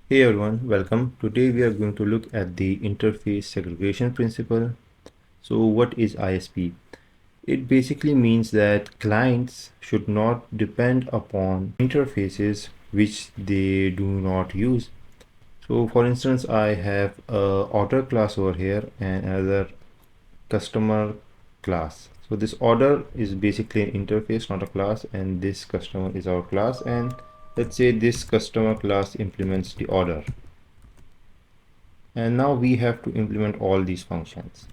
Hey everyone, welcome. Today we are going to look at the interface segregation principle. So what is ISP? It basically means that clients should not depend upon interfaces which they do not use. So for instance, I have a order class over here and another customer class. So this order is basically an interface, not a class, and this customer is our class. And let's say this customer class implements the order. And now we have to implement all these functions.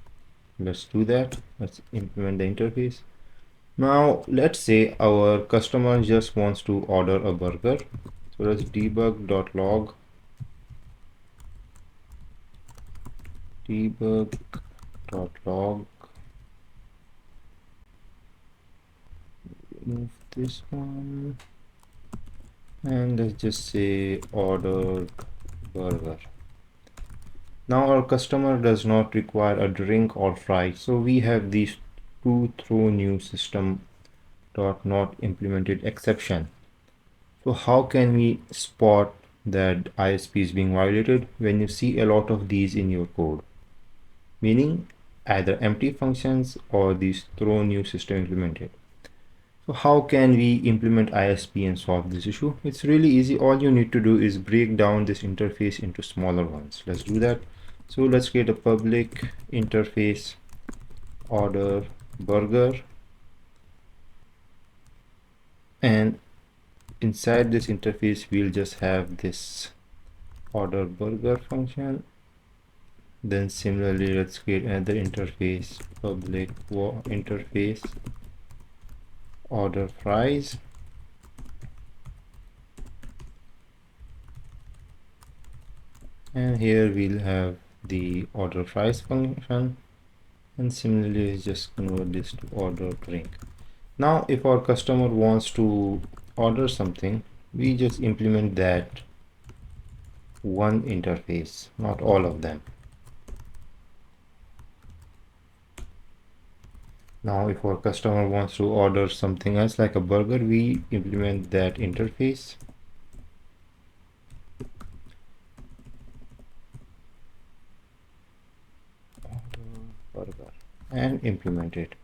Let's do that. Let's implement the interface. Now let's say our customer just wants to order a burger. So let's debug.log remove this one, and let's just say ordered burger. Now our customer does not require a drink or fries, so we have these two throw new system dot not implemented exception. So how can we spot that ISP is being violated when you see a lot of these in your code? Meaning either empty functions or these throw new system implemented. So how can we implement ISP and solve this issue? It's really easy. All you need to do is break down this interface into smaller ones. Let's do that. So let's create a public interface order burger, and inside this interface we'll just have this order burger function. Then similarly, let's create another interface, public interface order fries, and here we'll have the order fries function, and similarly just convert this to order drink. Now if our customer wants to order something, we just implement that one interface, not all of them. Now if our customer wants to order something else like a burger, we implement that interface. Burger and implement it.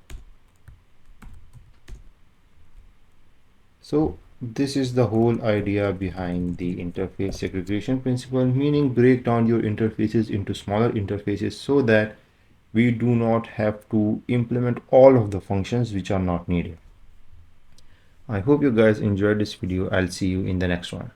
So this is the whole idea behind the interface segregation principle, meaning break down your interfaces into smaller interfaces so that we do not have to implement all of the functions which are not needed. I hope you guys enjoyed this video. I'll see you in the next one.